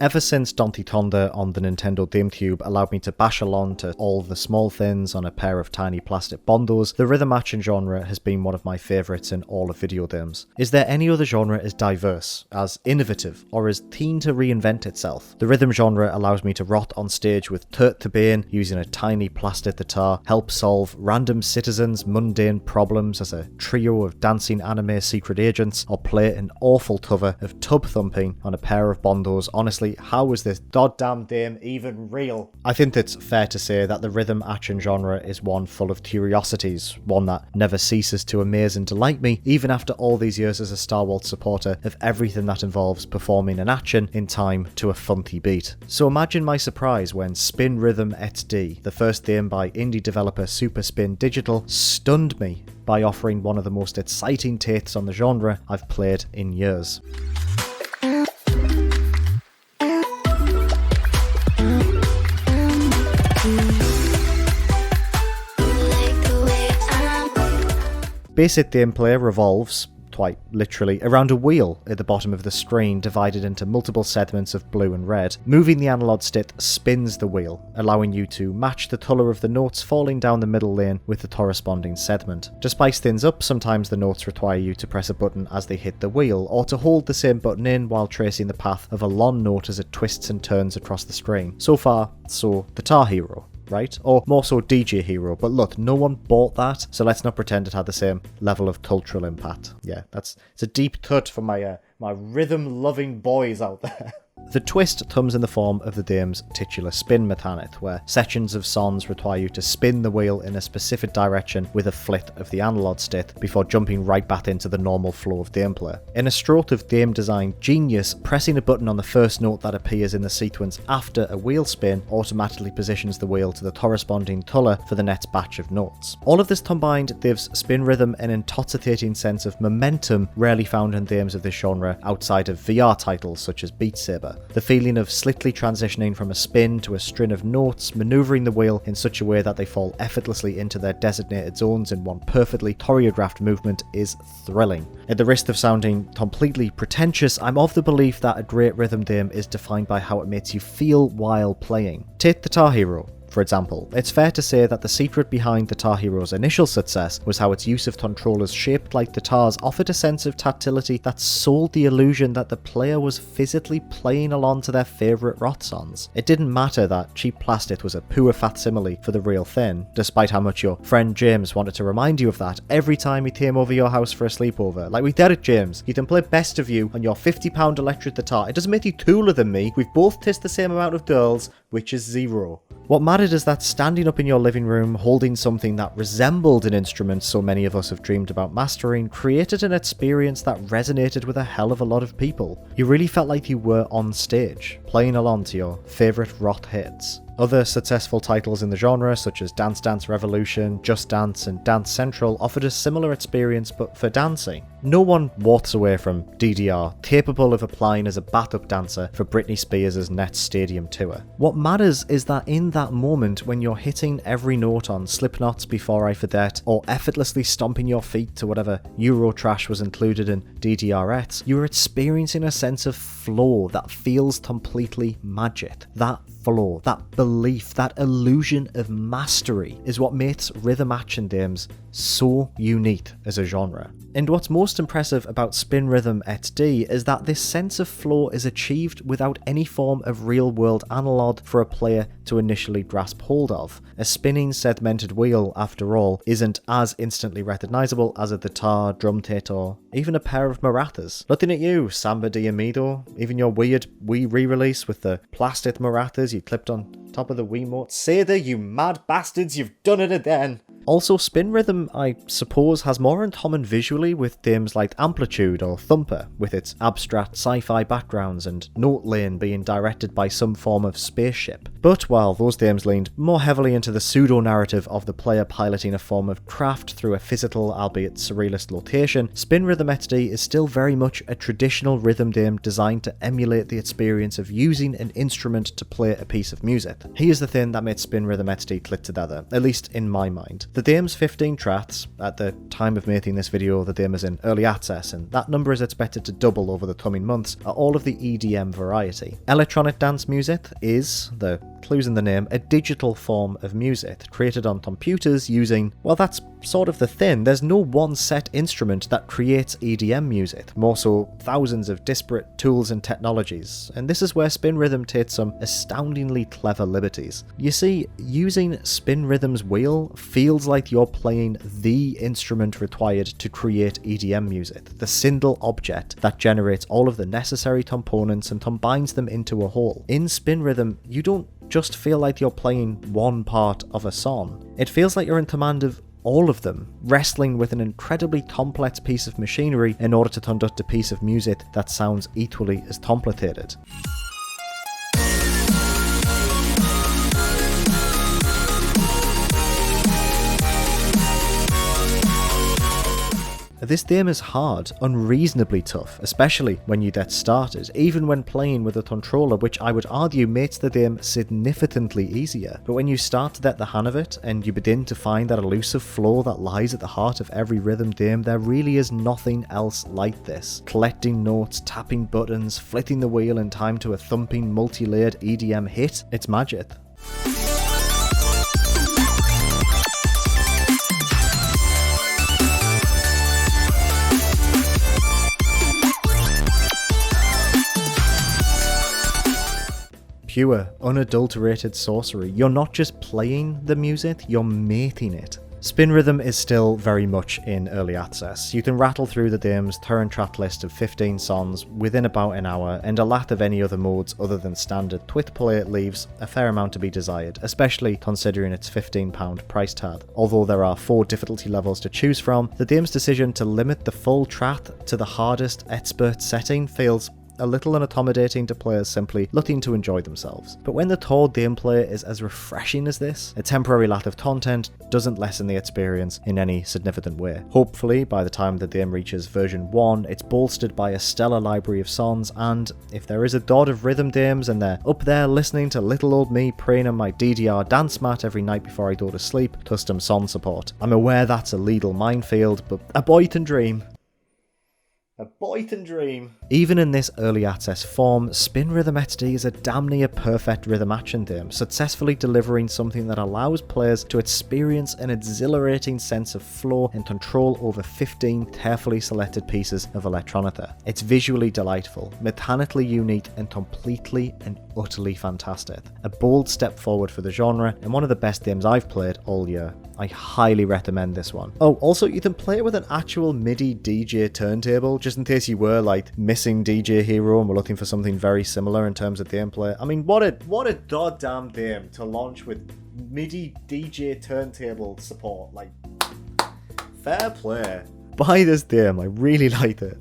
Ever since Dante Tonda on the Nintendo GameCube allowed me to bash along to all the small thins on a pair of tiny plastic bondos, the rhythm action genre has been one of my favourites in all of video games. Is there any other genre as diverse, as innovative, or as keen to reinvent itself? The rhythm genre allows me to rot on stage with Kurt Cobain using a tiny plastic guitar, help solve random citizens' mundane problems as a trio of dancing anime secret agents, or play an awful cover of tub thumping on a pair of bondos. Honestly, how is this goddamn game even real? I think it's fair to say that the rhythm action genre is one full of curiosities, one that never ceases to amaze and delight me, even after all these years as a stalwart supporter of everything that involves performing an action in time to a funky beat. So imagine my surprise when Spin Rhythm XD, the first game by indie developer Super Spin Digital, stunned me by offering one of the most exciting takes on the genre I've played in years. Basic gameplay revolves, quite literally, around a wheel at the bottom of the screen divided into multiple segments of blue and red. Moving the analog stick spins the wheel, allowing you to match the colour of the notes falling down the middle lane with the corresponding segment. To spice things up, sometimes the notes require you to press a button as they hit the wheel, or to hold the same button in while tracing the path of a long note as it twists and turns across the screen. So far, so Guitar Hero, right? Or more so DJ Hero, but look, no one bought that, so let's not pretend it had the same level of cultural impact. Yeah, it's a deep cut for my rhythm-loving boys out there. The twist comes in the form of the game's titular spin mechanic, where sections of songs require you to spin the wheel in a specific direction with a flick of the analog stick before jumping right back into the normal flow of gameplay. In a stroke of game design genius, pressing a button on the first note that appears in the sequence after a wheel spin automatically positions the wheel to the corresponding colour for the next batch of notes. All of this combined gives Spin Rhythm an intoxicating sense of momentum rarely found in games of this genre outside of VR titles such as Beat Saber. The feeling of slickly transitioning from a spin to a string of notes, manoeuvring the wheel in such a way that they fall effortlessly into their designated zones in one perfectly choreographed movement is thrilling. At the risk of sounding completely pretentious, I'm of the belief that a great rhythm game is defined by how it makes you feel while playing. Take Guitar Hero, for example. It's fair to say that the secret behind Guitar Hero's initial success was how its use of controllers shaped like guitars offered a sense of tactility that sold the illusion that the player was physically playing along to their favourite rock songs. It didn't matter that cheap plastic was a poor facsimile for the real thing, despite how much your friend James wanted to remind you of that every time he came over your house for a sleepover. Like, we did it, James. You can play Best of You on your £50 electric guitar. It doesn't make you cooler than me. We've both kissed the same amount of girls, which is 0. What mattered is that standing up in your living room, holding something that resembled an instrument so many of us have dreamed about mastering, created an experience that resonated with a hell of a lot of people. You really felt like you were on stage, playing along to your favourite rock hits. Other successful titles in the genre, such as Dance Dance Revolution, Just Dance, and Dance Central, offered a similar experience but for dancing. No one walks away from DDR capable of applying as a backup dancer for Britney Spears' next stadium tour. What matters is that in that moment when you're hitting every note on Slipknot's Before I Forget, or effortlessly stomping your feet to whatever Euro trash was included in DDRX, you're experiencing a sense of flow that feels completely magic. That flow, that belief, that illusion of mastery is what makes rhythm action games so unique as a genre. And what's most impressive about Spin Rhythm XD is that this sense of flow is achieved without any form of real-world analog for a player to initially grasp hold of. A spinning segmented wheel, after all, isn't as instantly recognisable as a guitar, drum kit, or even a pair of maracas. Looking at you, Samba de Amido, even your weird Wii re-release with the plastic maracas you clipped on top of the Wiimote. Seder, you mad bastards, you've done it again! Also, Spin Rhythm, I suppose, has more in common visually with games like Amplitude or Thumper, with its abstract sci-fi backgrounds and note lane being directed by some form of spaceship. But while those games leaned more heavily into the pseudo-narrative of the player piloting a form of craft through a physical, albeit surrealist location, Spin Rhythm XD is still very much a traditional rhythm game designed to emulate the experience of using an instrument to play a piece of music. Here's the thing that made Spin Rhythm XD click together, at least in my mind. The game's 15 tracks. At the time of making this video, the game is in early access, and that number is expected to double over the coming months, are all of the EDM variety. Electronic dance music is, the clues in the name, a digital form of music, created on computers using, well, that's sort of the thing. There's no one set instrument that creates EDM music, more so thousands of disparate tools and technologies, and this is where Spin Rhythm takes some astoundingly clever liberties. You see, using Spin Rhythm's wheel feels like you're playing the instrument required to create EDM music, the single object that generates all of the necessary components and combines them into a whole. In Spin Rhythm, you don't just feel like you're playing one part of a song. It feels like you're in command of all of them, wrestling with an incredibly complex piece of machinery in order to conduct a piece of music that sounds equally as complicated. This game is hard, unreasonably tough, especially when you get started, even when playing with a controller, which I would argue makes the game significantly easier. But when you start to get the hang of it, and you begin to find that elusive flow that lies at the heart of every rhythm game, there really is nothing else like this. Collecting notes, tapping buttons, flicking the wheel in time to a thumping, multi-layered EDM hit, it's magic. Pure, unadulterated sorcery. You're not just playing the music, you're making it. Spin Rhythm is still very much in early access. You can rattle through the game's current track list of 15 songs within about an hour, and a lack of any other modes other than standard Twit play leaves a fair amount to be desired, especially considering its £15 price tag. Although there are 4 difficulty levels to choose from, the game's decision to limit the full track to the hardest expert setting feels a little unaccommodating to players simply looking to enjoy themselves. But when the core gameplay is as refreshing as this, a temporary lack of content doesn't lessen the experience in any significant way. Hopefully, by the time the game reaches version 1, it's bolstered by a stellar library of songs, and if there is a god of rhythm games and they're up there listening to little old me praying on my DDR dance mat every night before I go to sleep, custom song support. I'm aware that's a legal minefield, but a boy can dream. A boy can dream. Even in this early access form, Spin Rhythm XD is a damn near perfect rhythm action game, successfully delivering something that allows players to experience an exhilarating sense of flow and control over 15 carefully selected pieces of electronica. It's visually delightful, mechanically unique, and completely and utterly fantastic. A bold step forward for the genre, and one of the best games I've played all year. I highly recommend this one. Oh, also you can play it with an actual MIDI DJ turntable, just in case you were like missing DJ Hero and were looking for something very similar in terms of gameplay. I mean, what a goddamn game to launch with MIDI DJ turntable support. Like, fair play. Buy this game, I really liked it.